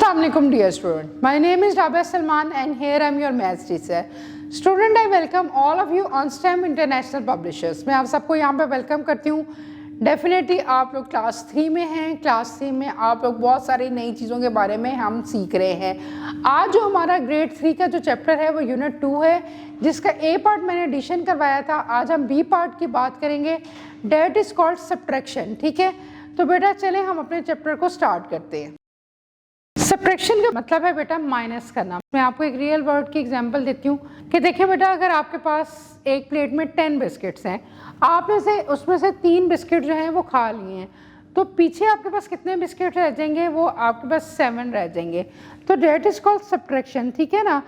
Assalamualaikum dear student. My name is Rabia Salman and here I am your maths teacher. Student, I welcome all of you on STEM International Publishers. मैं आप सबको यहाँ पे welcome करती हूँ. Definitely आप लोग क्लास 3 में हैं. क्लास 3 में आप लोग बहुत सारी नई चीज़ों के बारे में हम सीख रहे हैं. आज जो हमारा ग्रेड 3 का जो चैप्टर है वो यूनिट 2 है, जिसका ए पार्ट मैंने एडिशन करवाया था. आज हम बी पार्ट की बात करेंगे. That is called subtraction. ठीक है, तो बेटा चलें हम अपने चैप्टर को स्टार्ट करते हैं. सब्ट्रैक्शन का मतलब है बेटा माइनस करना. मैं आपको एक रियल वर्ड की एग्जांपल देती हूँ कि देखिए बेटा, अगर आपके पास एक प्लेट में 10 बिस्किट्स हैं, आपने से उसमें से 3 बिस्किट जो हैं वो खा लिए हैं, तो पीछे आपके पास कितने बिस्किट रह जाएंगे? वो आपके पास 7 रह जाएंगे. तो डेट इज कॉल्ड सब्ट्रैक्शन. ठीक है ना.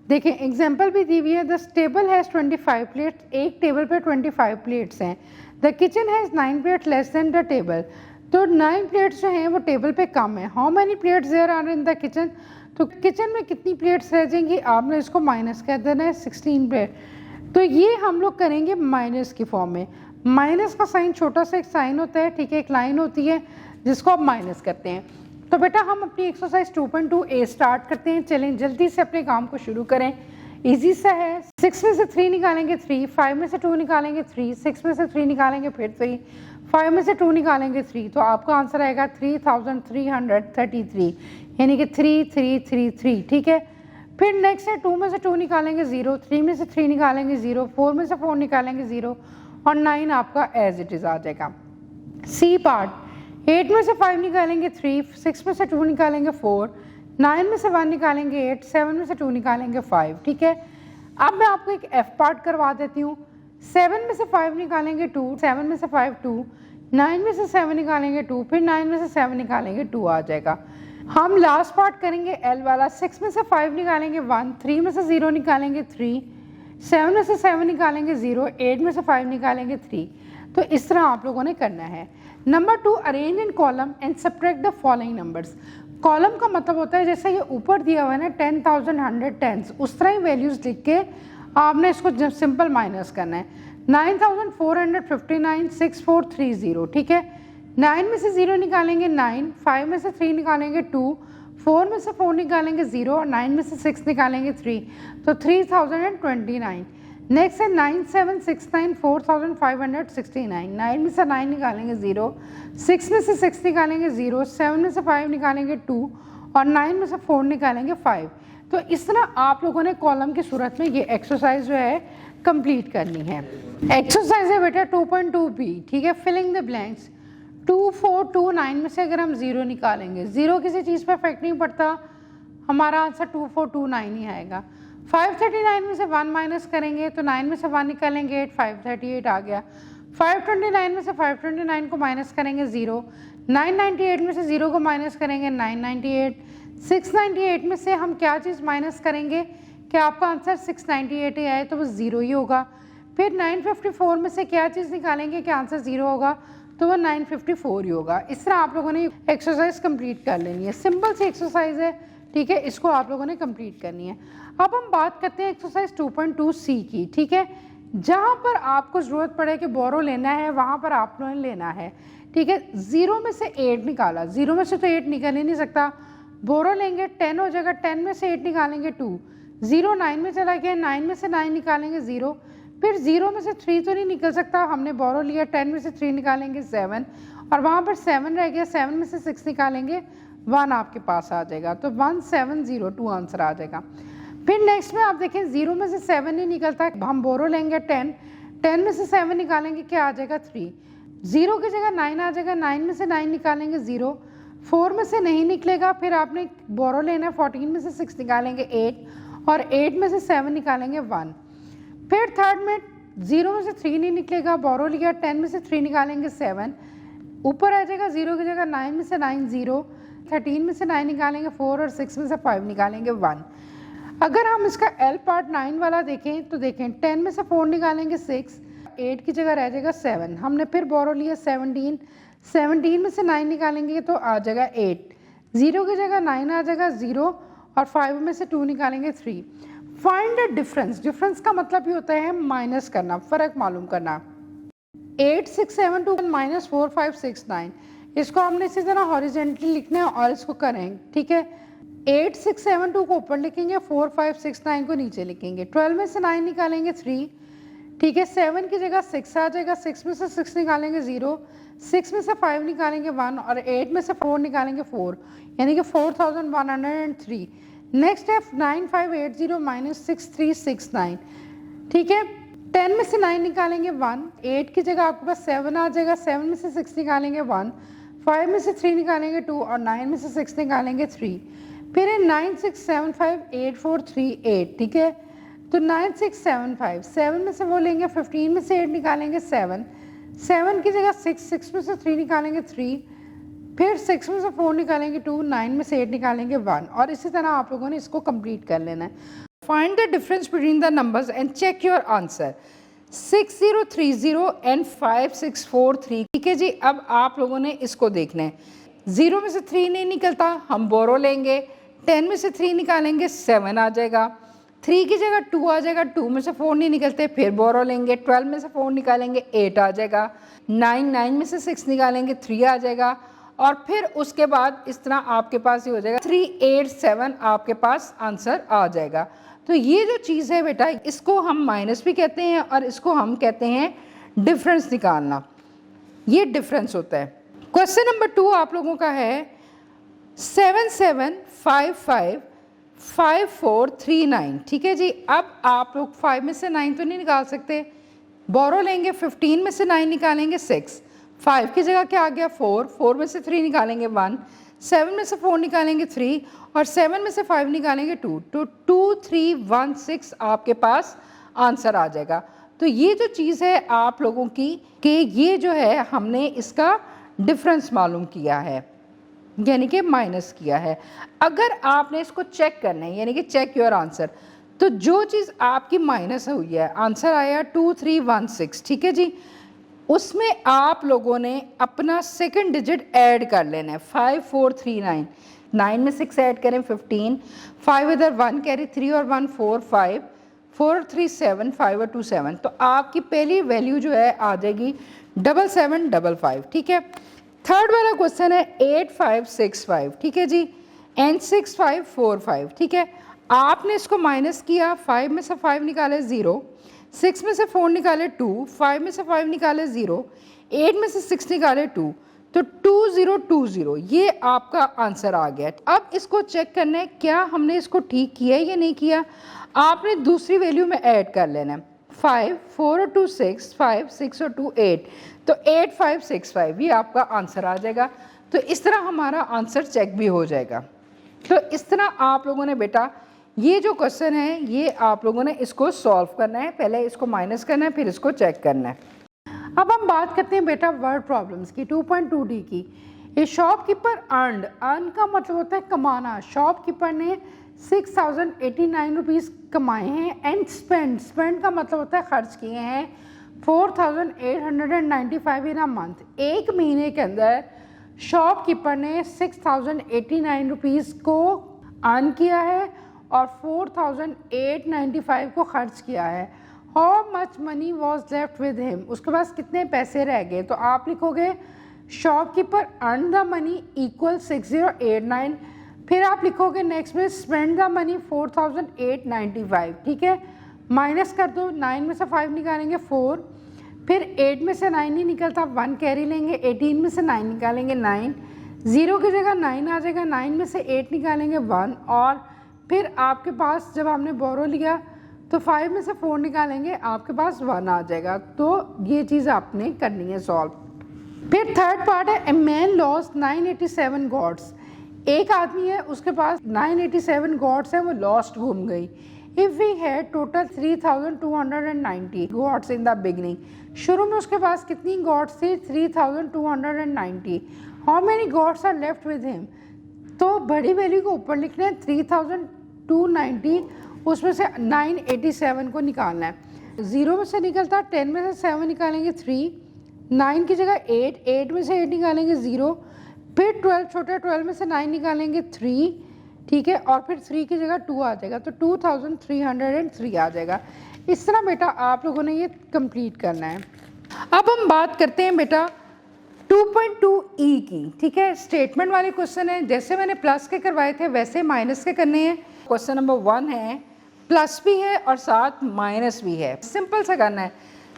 देखिए एग्जाम्पल भी दी हुई है. The table has 25 plates. एक टेबल पर 25 प्लेट्स हैं. The kitchen has 9 plate less than the table. तो 9 प्लेट्स जो हैं वो टेबल पे कम है. How many plates there are in the kitchen. तो किचन में कितनी प्लेट्स रह जाएंगी? आपने इसको माइनस कर देना है, 16 प्लेट. तो ये हम लोग करेंगे माइनस की फॉर्म में. माइनस का साइन छोटा सा एक साइन होता है, ठीक है, एक लाइन होती है जिसको आप माइनस करते हैं. तो बेटा हम अपनी एक्सरसाइज 2.2 ए स्टार्ट करते हैं. चलें जल्दी से अपने काम को शुरू करें. इजी सा है. 6 में से 3 निकालेंगे 3, 5 में से 2 निकालेंगे 3, 6 में से 3 निकालेंगे फिर 3, 5 में से 2 निकालेंगे 3. तो आपका आंसर आएगा 3333, यानी कि 3333. ठीक है. फिर नेक्स्ट है 2 में से 2 निकालेंगे 0, 3 में से 3 निकालेंगे 0, 4 में से 4 निकालेंगे 0 और 9 आपका एज इट इज आ जाएगा. C part. 8 में से 5 निकालेंगे 3, 6 में से 2 निकालेंगे 4, 9 में से 1 निकालेंगे 8, 7 में से 2 निकालेंगे 5. ठीक है. अब मैं आपको एक एफ पार्ट करवा देती हूँ. 7 में से 5 निकालेंगे 2, 7 में से 5 2, 9 में से 7 निकालेंगे 2, फिर 9 में से 7 निकालेंगे 2 आ जाएगा. हम लास्ट पार्ट करेंगे एल वाला. 6 में से 5 निकालेंगे 1, 3 में से 0 निकालेंगे 3, 7 में से 7 निकालेंगे 0, 8 में से 5 निकालेंगे 3. तो इस तरह आप लोगों ने करना है. Number 2, arrange in column and subtract the following numbers. Column का मतलब होता है जैसे ये ऊपर दिया हुआ है ना 10,000 100 टेंस, उस तरह ही वैल्यूज़ लिख के आपने इसको सिंपल माइनस करना है. 9459 6430. ठीक है. 9 में से 0 निकालेंगे 9, 5 में से 3 निकालेंगे 2, 4 में से 4 निकालेंगे 0 और 9 में से 6 निकालेंगे 3. तो 3029. नेक्स्ट है 9769 4569. 9 में से 9 निकालेंगे 0, 6 में से 6 निकालेंगे 0, 7 में से 5 निकालेंगे 2 और 9 में से 4 निकालेंगे 5. तो इस तरह आप लोगों ने कॉलम की सूरत में ये एक्सरसाइज जो है कंप्लीट करनी है. एक्सरसाइज है बेटा 2.2 बी. ठीक है. Filling the blanks. 2 4 2 9 में से अगर हम 0 निकालेंगे, 0 किसी चीज़ पर इफेक्ट नहीं पड़ता, हमारा आंसर 2429 ही आएगा. 539 में से 1 माइनस करेंगे तो 9 में से 1 निकालेंगे 8, 538 आ गया. 529 में से 529 को माइनस करेंगे 0, 998 में से 0 को माइनस करेंगे 998, 698 में से हम क्या चीज़ माइनस करेंगे कि आपका आंसर 698 ही आए, तो वो 0 ही होगा. फिर 954 में से क्या चीज़ निकालेंगे कि आंसर 0 होगा, तो वो 954 ही होगा. इस तरह आप लोगों ने एक्सरसाइज कंप्लीट कर लेनी है. सिंपल सी एक्सरसाइज है. ठीक है. इसको आप लोगों ने कंप्लीट करनी है. अब हम बात करते हैं एक्सरसाइज 2.2 सी की. ठीक है. जहाँ पर आपको ज़रूरत पड़े कि बोरो लेना है वहाँ पर आपने लेना है. ठीक है. 0 में से 8 निकाला. 0 में से तो 8 निकल ही नहीं सकता. बोरो लेंगे 10 हो जाएगा. 10 में से 8 निकालेंगे 2, 0 9 में चला गया, 9 में से 9 निकालेंगे 0, फिर 0 में से 3 तो नहीं निकल सकता, हमने बोरो लिया. 10 में से 3 निकालेंगे 7 और वहाँ पर 7 रह गया. 7 में से 6 निकालेंगे 1 आपके पास आ जाएगा. तो 1702 आंसर आ जाएगा. फिर नेक्स्ट में आप देखें 0 में से 7 नहीं निकलता, हम बोरो लेंगे 10, 10 में से 7 निकालेंगे क्या आ जाएगा 3, 0 की जगह 9 आ जाएगा. 9 में से 9 निकालेंगे 0, 4 में से नहीं निकलेगा, फिर आपने बोरो लेना है. 14 में से 6 निकालेंगे 8 और 8 में से 7 निकालेंगे 1. फिर थर्ड में 0 में से 3 नहीं निकलेगा, बोरो लिया. 10 में से 3 निकालेंगे 7, ऊपर आ जाएगा 0 की जगह 9 में से 9 0, 13 में से 9 निकालेंगे 4 और 6 में से 5 निकालेंगे 1. अगर हम इसका एल पार्ट 9 वाला देखें तो देखें 10 में से 4 निकालेंगे 6, 8 की जगह रह जाएगा 7, हमने फिर बोरो लिया 17, 17 में से 9 निकालेंगे तो आ जाएगा 8, 0 की जगह 9 आ जाएगा 0 और 5 में से 2 निकालेंगे 3. Find the difference. डिफरेंस का मतलब ये होता है माइनस करना, फ़र्क मालूम करना. 8672 माइनस 4569. इसको हमने इसी तरह हॉरिजेंटली लिखना है और इसको करेंगे, ठीक है। 8 6 7 2 को ऊपर लिखेंगे, 4 5 6 9 को नीचे लिखेंगे। 12 में से 9 निकालेंगे 3, ठीक है। 7 की जगह 6 आ जाएगा, 6 में से 6 निकालेंगे 0, 6 में से 5 निकालेंगे 1 और 8 में से 4 निकालेंगे 4, यानी कि 4103। नेक्स्ट है 9580 माइनस 6369, ठीक है। 10 में से 9 निकालेंगे 1, 8 की जगह आपके पास 7 आ जाएगा, 7 में से 6 निकालेंगे 1, 5 में से 3 निकालेंगे 2 और 9 में से 6 निकालेंगे 3। फिर है 96758438, ठीक है। तो 9675, 7 में से वो लेंगे, 15 में से 8 निकालेंगे 7, 7 की जगह 6, 6 में से 3 निकालेंगे 3, फिर 6 में से 4 निकालेंगे 2, 9 में से 8 निकालेंगे 1 और इसी तरह आप लोगों ने इसको कंप्लीट कर लेना है। Find the difference between the numbers and check your answer. 6030 and 5643, ठीक है जी। अब आप लोगों ने इसको देखना है, 0 में से 3 नहीं निकलता, हम बोरो लेंगे, 10 में से 3 निकालेंगे 7 आ जाएगा, 3 की जगह 2 आ जाएगा, 2 में से 4 नहीं निकलते, फिर बोरो लेंगे, 12 में से 4 निकालेंगे 8 आ जाएगा, 9 में से 6 निकालेंगे 3 आ जाएगा और फिर उसके बाद इस तरह आपके पास ये हो जाएगा 387 आपके पास आंसर आ जाएगा। तो ये जो चीज़ है बेटा, इसको हम माइनस भी कहते हैं और इसको हम कहते हैं डिफरेंस निकालना, ये डिफरेंस होता है। क्वेश्चन नंबर 2 आप लोगों का है 77555439, ठीक है जी। अब आप लोग 5 में से 9 तो नहीं निकाल सकते, बोरो लेंगे, 15 में से 9 निकालेंगे 6, 5 की जगह क्या आ गया 4, 4 में से 3 निकालेंगे 1, 7 में से 4 निकालेंगे 3 और 7 में से 5 निकालेंगे 2, तो 2316 आपके पास आंसर आ जाएगा। तो ये जो चीज़ है आप लोगों की कि ये जो है हमने इसका डिफरेंस मालूम किया है, यानी कि माइनस किया है। अगर आपने इसको चेक करना है, यानी कि चेक योर आंसर, तो जो चीज़ आपकी माइनस हुई है, आंसर आया 2316, ठीक है जी। उसमें आप लोगों ने अपना सेकंड डिजिट ऐड कर लेना है, 5439, 9 में 6 ऐड करें 15, 5 इधर 1 कैरी 3 और 1 4, 5 4 3 7 5 और 2 7, तो आपकी पहली वैल्यू जो है आ जाएगी 7755, ठीक है। थर्ड वाला क्वेश्चन है 8565, ठीक है जी, एंड 6545, ठीक है। आपने इसको माइनस किया, 5 में से 5 निकाले 0, 6 में से 4 निकाले 2, 5 में से 5 निकाले 0, 8 में से 6 निकाले 2, तो 2020 ये आपका आंसर आ गया। अब इसको चेक करना है क्या हमने इसको ठीक किया है या नहीं किया। आपने दूसरी वैल्यू में ऐड कर लेना है, 5 4 और 2 6, 5 6 और 2 8, तो 8565 ये आपका आंसर आ जाएगा। तो इस तरह हमारा आंसर चेक भी हो जाएगा। तो इस तरह आप लोगों ने बेटा ये जो क्वेश्चन है ये आप लोगों ने इसको सॉल्व करना है, पहले इसको माइनस करना है फिर इसको चेक करना है। अब हम बात करते हैं बेटा वर्ड प्रॉब्लम्स की, 2.2d की। ए शॉपकीपर अर्न का मतलब होता है कमाना। शॉपकीपर ने 6089 रुपीज़ कमाए हैं। एंड स्पेंड का मतलब होता है खर्च किए हैं 4895 इन अ मंथ। एक महीने के अंदर शॉपकीपर ने 6089 रुपीज़ को अर्न किया है और 4895 को खर्च किया है। How much money was left with him, उसके पास कितने पैसे रह गए। तो आप लिखोगे shopkeeper earn the money equal 6089, फिर आप लिखोगे नेक्स्ट में स्पेंड द मनी 4895, ठीक है। माइनस कर दो, 9 में से 5 निकालेंगे 4, फिर 8 में से 9 नहीं निकलता 1 कैरी लेंगे, 18 में से 9 निकालेंगे 9, 0 की जगह 9 आ जाएगा, 9 में से 8 निकालेंगे 1 और फिर आपके पास जब हमने बोरो लिया तो 5 में से 4 निकालेंगे, आपके पास 1 आ जाएगा। तो ये चीज़ आपने करनी है सॉल्व। फिर थर्ड पार्ट है ए मैन लॉस्ट 987 गॉड्स। एक आदमी है उसके पास 987 गॉड्स हैं, वो लॉस्ट घूम गई। If we had total 3290 gods in the beginning, शुरू में उसके पास कितनी गॉड्स थी 3290। How many gods are left with him, तो बड़ी वैल्यू को ऊपर लिखना है 3290, उसमें से 987 को निकालना है। 0 में से निकलता 10 में से 7 निकालेंगे 3, 9 की जगह 8, 8 में से 8 निकालेंगे 0, फिर 12 छोटे 12 में से 9 निकालेंगे 3, ठीक है, और फिर 3 की जगह 2 आ जाएगा, तो 2303 आ जाएगा। इस तरह बेटा आप लोगों ने ये कंप्लीट करना है। अब हम बात करते हैं बेटा 2.2 की, ठीक है, स्टेटमेंट वाले क्वेश्चन है। जैसे मैंने प्लस के करवाए थे वैसे माइनस के करने हैं। क्वेश्चन नंबर 1 है, प्लस भी है और साथ माइनस भी है, सिंपल सा करना है।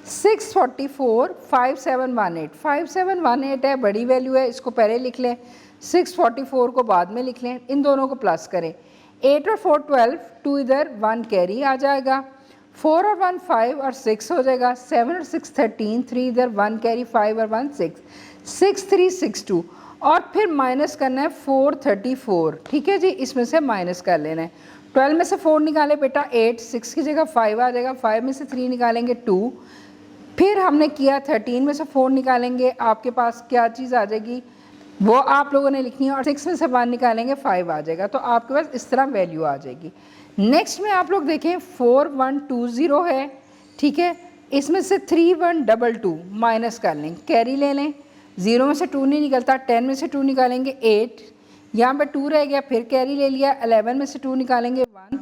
644 5718, 5718 है, बड़ी वैल्यू है, इसको पहले लिख लें, 644 को बाद में लिख लें, इन दोनों को प्लस करें। 8 और 4 12, 2 इधर 1 कैरी आ जाएगा, 4 और 1 5 और 6 हो जाएगा, 7 और 6 13, 3 इधर 1 कैरी, 5 और 1 6, 6 3 6 2, और फिर माइनस करना है 434, ठीक है जी, इसमें से माइनस कर लेना है। 12 में से 4 निकाले बेटा 8, 6 की जगह 5 आ जाएगा, 5 में से 3 निकालेंगे 2, फिर हमने किया 13 में से 4 निकालेंगे, आपके पास क्या चीज़ आ जाएगी वो आप लोगों ने लिखनी है, और 6 में से 1 निकालेंगे 5 आ जाएगा, तो आपके पास इस तरह वैल्यू आ जाएगी। नेक्स्ट में आप लोग देखें 4120 है, ठीक है, इसमें से 3122 माइनस कर लें, कैरी ले लें, 0 में से 2 नहीं निकलता, 10 में से 2 निकालेंगे 8, यहाँ पर 2 रह गया, फिर कैरी ले लिया, 11 में से 2 निकालेंगे 1,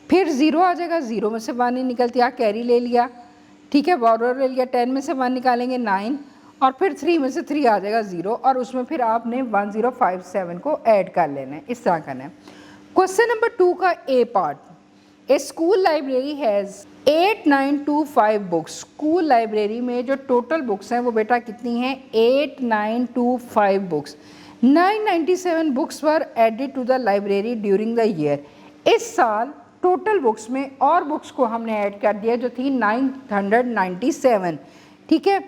फिर 0 आ जाएगा, 0 में से 1 नहीं निकलती, कैरी ले लिया, ठीक है, बॉर्डर ले लिया, 10 में से 1 निकालेंगे 9, और फिर 3 में से 3 आ जाएगा 0, और उसमें फिर आपने 1057 को ऐड कर लेना है, इस तरह करना है। क्वेश्चन नंबर 2 का A part, a school library has 8925 books. School library में जो टोटल बुक्स हैं वो बेटा कितनी हैं, 8925 books. 997 books were added to the library during the year. इस साल टोटल बुक्स में और बुक्स को हमने ऐड कर दिया जो थी 997, ठीक है।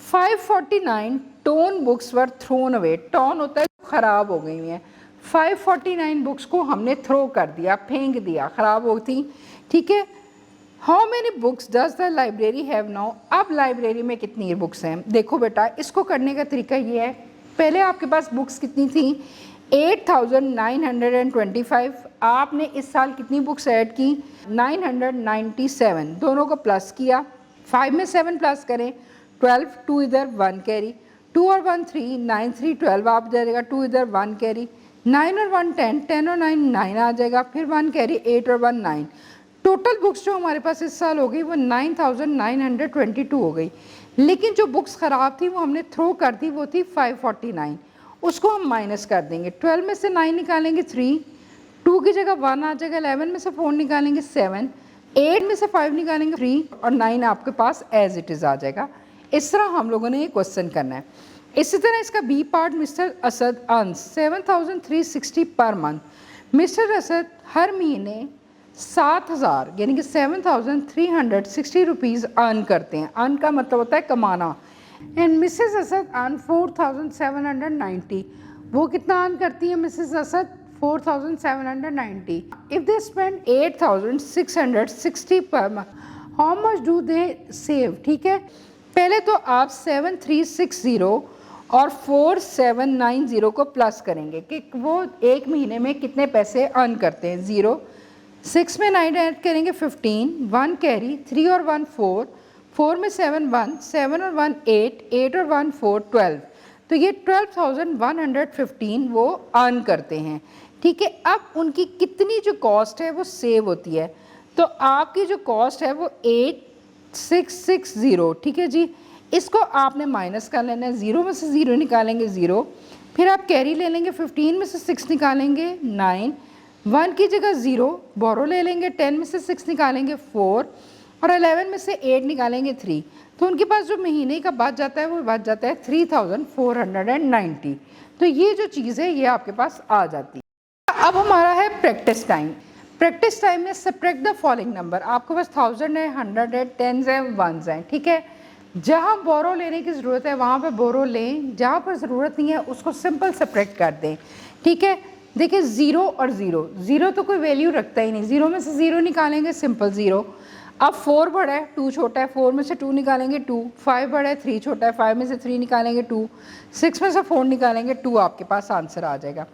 549 टोन बुक्स वर थ्रोन अवे, टोन होता है ख़राब हो गई हैं, 549 बुक्स को हमने थ्रो कर दिया, फेंक दिया, ख़राब होती, ठीक है। How many books does the library have now, अब लाइब्रेरी में कितनी बुक्स हैं, देखो बेटा इसको करने का तरीका ये है, पहले आपके पास बुक्स कितनी थी 8925, आपने इस साल कितनी बुक्स ऐड की 997, दोनों को प्लस किया, 5 में 7 प्लस करें 12, 2 इधर 1 कैरी, 2 और 1 3, 9 3 12 आप जाएगा, 2 इधर 1 कैरी, 9 और 1 10, 10 और 9 9 आ जाएगा, फिर 1 कैरी, 8 और 1 9। टोटल बुक्स जो हमारे पास इस साल हो गई वो 9922 हो गई, लेकिन जो बुक्स ख़राब थी वो हमने थ्रो कर दी, वो थी 549, उसको हम माइनस कर देंगे। 12 में से 9 निकालेंगे 3, 2 की जगह 1 आ जाएगा, 11 में से 4 निकालेंगे 7, 8 में से 5 निकालेंगे 3, और 9 आपके पास एज इट इज़ आ जाएगा। इस तरह हम लोगों ने ये क्वेश्चन करना है। इसी तरह इसका B part, Mister Asad earns 7360 per month. Mister Asad हर महीने 7000 यानी कि 7360 रुपीज़ अर्न करते हैं, अर्न का मतलब होता है कमाना। एंड मिसेस असद अर्न 4790, वो कितना अर्न करती है Mrs Asad 4790। If they spend 8660 per month, how much do they save, ठीक है। पहले तो आप 7360 और 4790 को प्लस करेंगे कि वो एक महीने में कितने पैसे अर्न करते हैं। 0 6 में 9 ऐड करेंगे 15, 1 कैरी, 3 और 1 4, 4 में 7 1, 7 और 1 8, 8 और 1 4 12, तो ये 12,115 वो अर्न करते हैं, ठीक है। अब उनकी कितनी जो कॉस्ट है वो सेव होती है, तो आपकी जो कॉस्ट है वो 8660, ठीक है जी। इसको आपने माइनस कर लेना है, 0 में से 0 निकालेंगे 0, फिर आप कैरी ले लेंगे, 15 में से 6 निकालेंगे 9, 1 की जगह 0 बोरो ले लेंगे, 10 में से 6 निकालेंगे 4, और 11 में से 8 निकालेंगे 3, तो उनके पास जो महीने का बच जाता है वो बच जाता है 3490। तो ये जो चीज़ है ये आपके पास आ जाती है। अब हमारा है प्रैक्टिस टाइम। प्रैक्टिस टाइम में सब्ट्रैक्ट द फॉलोइंग नंबर, आपके पास 1000 है, 100 है, 10 है, 1 हैं, ठीक है। जहाँ बोरो लेने की ज़रूरत है वहाँ पे बोरो लें, जहाँ पर ज़रूरत नहीं है उसको सिंपल सब्ट्रैक्ट कर दें, ठीक है। देखिए 0 और 0, 0 तो कोई वैल्यू रखता ही नहीं, 0 में से 0 निकालेंगे सिंपल 0। अब 4 बड़ा है 2 छोटा है, 4 में से 2 निकालेंगे 2, 5 बड़ा है 3 छोटा है, 5 में से 3 निकालेंगे 2, 6 में से 4 निकालेंगे 2, आपके पास आंसर आ जाएगा।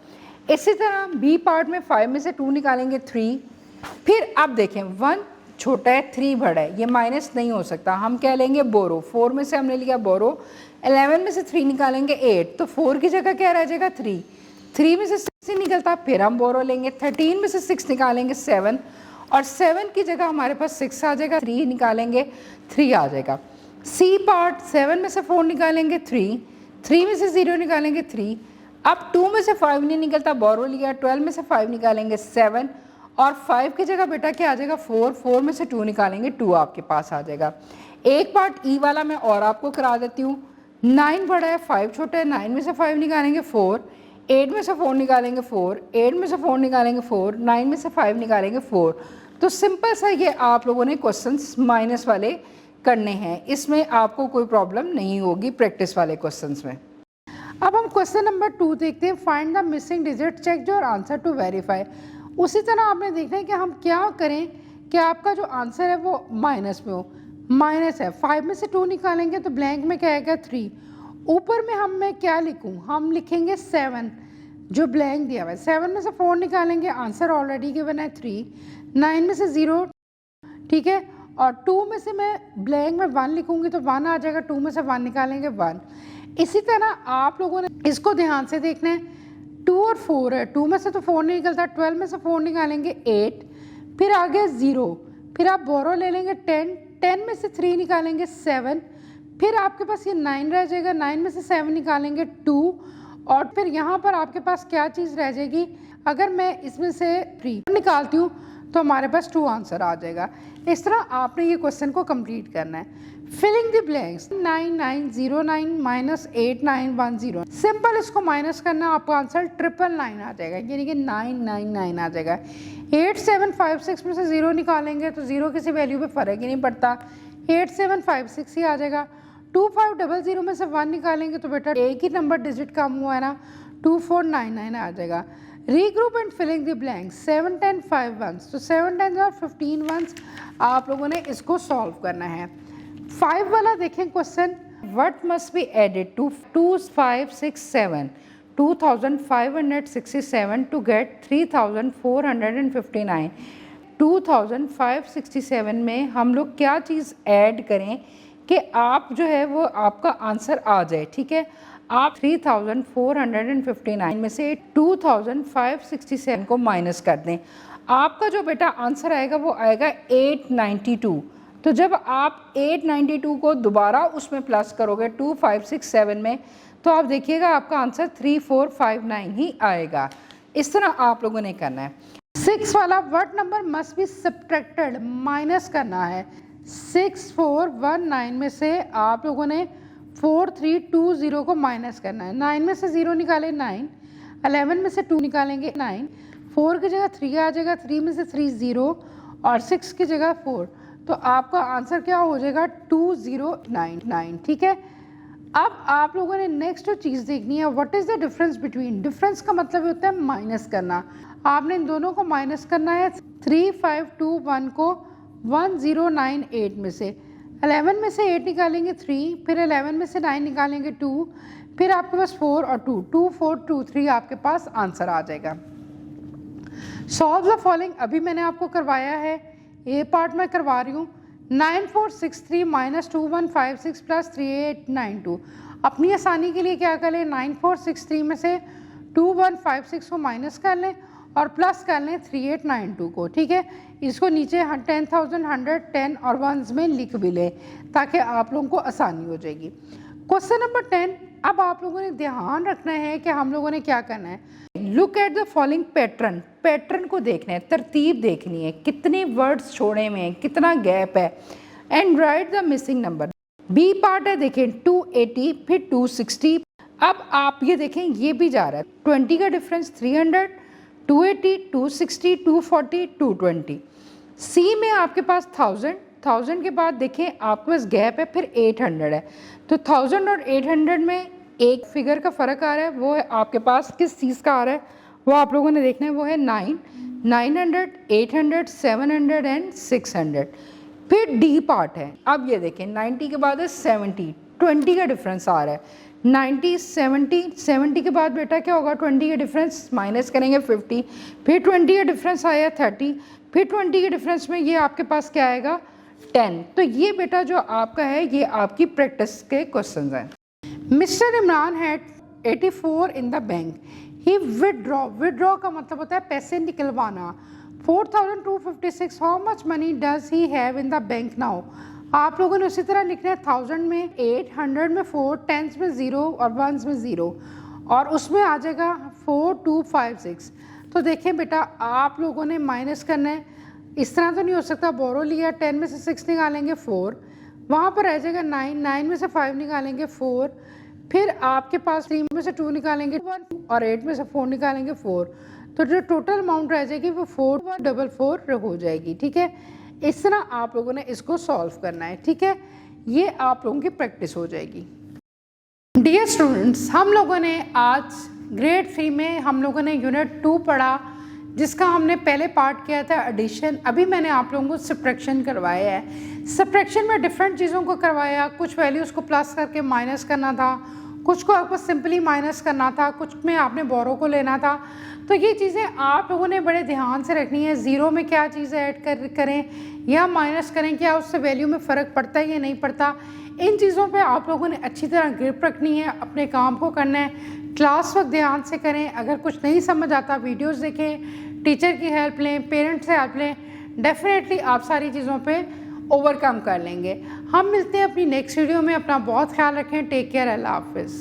इसी तरह बी पार्ट में 5 में से 2 निकालेंगे 3, फिर अब देखें 1 छोटा है 3 बड़ा है, ये माइनस नहीं हो सकता, हम क्या लेंगे बोरो, 4 में से हमने लिया बोरो, 11 में से 3 निकालेंगे 8, तो 4 की जगह क्या रह जाएगा 3, 3 में से 6 निकलता, फिर हम बोरो लेंगे, 13 में से 6 निकालेंगे 7, और 7 की जगह हमारे पास 6 आ जाएगा, 3 निकालेंगे 3 आ जाएगा। सी पार्ट 7 में से 4 निकालेंगे 3, 3 में से 0 निकालेंगे 3, अब 2 में से 5 नहीं निकलता, बोरो लिया, 12 में से 5 निकालेंगे 7, और 5 की जगह बेटा क्या आ जाएगा 4, 4 में से 2 निकालेंगे 2 आपके पास आ जाएगा। एक पार्ट ई वाला मैं और आपको करा देती हूँ। 9 बड़ा है 5 छोटा है, 9 में से 5 निकालेंगे 4, 8 में से 4 निकालेंगे 4, 8 में से 4 निकालेंगे 4, 9 में से 5 निकालेंगे 4। तो सिंपल सा ये आप लोगों ने क्वेश्चंस माइनस वाले करने हैं, इसमें आपको कोई प्रॉब्लम नहीं होगी प्रैक्टिस वाले क्वेश्चंस में। अब हम क्वेश्चन नंबर 2 देखते हैं, find the missing digit, check your answer to verify. उसी तरह आपने देखना है कि हम क्या करें कि आपका जो आंसर है वो माइनस में हो। माइनस है, 5 में से 2 निकालेंगे तो ब्लैंक में क्या आएगा 3, ऊपर में मैं क्या लिखूं, हम लिखेंगे 7 जो ब्लैंक दिया हुआ है। 7 में से 4 निकालेंगे, आंसर ऑलरेडी गिवन है 3, 9 में से 0, ठीक है, और 2 में से मैं ब्लैंक में 1 लिखूंगी तो 1 आ जाएगा, 2 में से 1 निकालेंगे 1। इसी तरह आप लोगों ने इसको ध्यान से देखना है, 2 और 4 है, 2 में से तो 4 नहीं निकलता, 12 में से 4 निकालेंगे 8, फिर आगे 0, फिर आप बोरो ले लेंगे 10, 10 में से 3 निकालेंगे 7, फिर आपके पास ये 9 रह जाएगा, 9 में से 7 निकालेंगे 2, और फिर यहाँ पर आपके पास क्या चीज़ रह जाएगी, अगर मैं इसमें से 3 निकालती हूँ तो हमारे पास 2 आंसर आ जाएगा। इस तरह आपने ये क्वेश्चन को कंप्लीट करना है। Filling the blanks, 9909 minus 8910, simple इसको माइनस करना, आपका आंसर 999 आ जाएगा, यानी कि 999 आ जाएगा। 8756 में से 0 निकालेंगे तो 0 किसी वैल्यू पे फ़र्क ही नहीं पड़ता, 8756 ही आ जाएगा। 2500 में से 1 निकालेंगे तो बेटा एक ही नंबर डिजिट कम हुआ है ना, 2499 आ जाएगा। Regroup and filling the blanks, 7 10 5 1, तो 7 10 और 15 1 आप लोगों ने इसको सॉल्व करना है। 5 वाला देखें question, what must be added to 2567 2567 to get 3459। 2567 में हम लोग क्या चीज़ ऐड करें कि आप जो है वो आपका आंसर आ जाए, ठीक है। आप 3459 में से 2567 को माइनस कर दें, आपका जो बेटा आंसर आएगा वो आएगा 892। तो जब आप 892 को दोबारा उसमें प्लस करोगे 2567 में, तो आप देखिएगा आपका आंसर 3459 ही आएगा। इस तरह आप लोगों ने करना है। 6 वाला, what number must be subtracted, minus करना है। 6419 में से आप लोगों ने 4320 को माइनस करना है। 9 में से 0 निकाले 9, 11 में से 2 निकालेंगे 9, 4 की जगह 3 आ जाएगा, 3 में से 3 0, और 6 की जगह 4, तो आपका आंसर क्या हो जाएगा 2099, ठीक है। अब आप लोगों ने नेक्स्ट जो चीज़ देखनी है, what is the difference between, difference का मतलब होता है माइनस करना। आपने इन दोनों को माइनस करना है। 3521 को 1098 में से 11 में से 8 निकालेंगे 3, फिर 11 में से 9 निकालेंगे 2, फिर आपके पास 4 और 2, 2423 आपके पास आंसर आ जाएगा। सॉल्व द फॉलोइंग, अभी मैंने आपको करवाया है, ए पार्ट में करवा रही हूँ। 9463 माइनस 2156 प्लस 3892। अपनी आसानी के लिए क्या कर लें, 9463 में से 2156 को माइनस कर लें और प्लस कर लें 3892 को, ठीक है। इसको नीचे 10,000 100 10 और वंस में लिख भी लें ताकि आप लोगों को आसानी हो जाएगी। क्वेश्चन नंबर 10, अब आप लोगों ने ध्यान रखना है कि हम लोगों ने क्या करना है। Look at the following pattern, pattern को देखना है, तरतीब देखनी है, कितने वर्ड्स छोड़े हुए हैं, कितना गैप है, and write the missing number. B part है, देखें 280 फिर 260। अब आप ये देखें ये भी जा रहा है, 20 का डिफरेंस 300, 280, 260, 240, 220। सी में आपके पास 1000 के बाद देखें आपके पास गैप है, फिर 800 है, तो 1000 और 800 में एक फिगर का फ़र्क आ रहा है, वो है आपके पास किस चीज़ का आ रहा है, वो आप लोगों ने देखना है, वो है 900, 800, 700 एंड 600। फिर डी पार्ट है, अब ये देखें 90 के बाद है 70, 20 का डिफरेंस आ रहा है, 90, 70 के बाद बेटा क्या होगा, 20 का डिफरेंस माइनस करेंगे 50, फिर 20 का डिफरेंस आया 30, फिर 20 के डिफरेंस में ये आपके पास क्या आएगा 10। तो ये बेटा जो आपका है ये आपकी प्रैक्टिस के क्वेश्चंस हैं। Mister Imran had 84 in the bank, he withdraw का मतलब होता है पैसे निकलवाना। 4256, how much money does he have in the bank now, आप लोगों ने उसी तरह लिखना है 1000 में 8, 100 में 4, टेंस में 0 और वंस में 0, और उसमें आ जाएगा 4, 2, 5, 6। तो देखें बेटा, आप लोगों ने माइनस करना है, इस तरह तो नहीं हो सकता। बोरो लिया, 10 में से 6 निकालेंगे 4, वहाँ पर रह जाएगा 9, 9 में से 5 निकालेंगे 4, फिर आपके पास 3 में से 2 निकालेंगे 1, और 8 में से 4 निकालेंगे 4। तो जो टोटल अमाउंट रह जाएगी वो 4144 हो जाएगी। ठीक है, इस तरह आप लोगों ने इसको सॉल्व करना है। ठीक है, ये आप लोगों की प्रैक्टिस हो जाएगी। डियर स्टूडेंट्स, हम लोगों ने आज ग्रेड 3 में हम लोगों ने यूनिट 2 पढ़ा, जिसका हमने पहले पार्ट किया था एडिशन। अभी मैंने आप लोगों को सब्ट्रैक्शन करवाया है। सब्ट्रैक्शन में डिफरेंट चीज़ों को करवाया, कुछ वैल्यूज़ को प्लस करके माइनस करना था, कुछ को आपको सिंपली माइनस करना था, कुछ में आपने बोरो को लेना था। तो ये चीज़ें आप लोगों ने बड़े ध्यान से रखनी है। ज़ीरो में क्या चीज़ ऐड करें या माइनस करें, क्या उससे वैल्यू में फ़र्क पड़ता है या नहीं पड़ता, इन चीज़ों पे आप लोगों ने अच्छी तरह ग्रिप रखनी है, अपने काम को करना है। क्लास वक्त ध्यान से करें, अगर कुछ नहीं समझ आता वीडियोस देखें, टीचर की हेल्प लें, पेरेंट्स से हेल्प लें, डेफिनेटली आप सारी चीज़ों पे ओवरकम कर लेंगे। हम मिलते हैं अपनी नेक्स्ट वीडियो में। अपना बहुत ख्याल रखें। Take care. अल्लाह हाफिज़।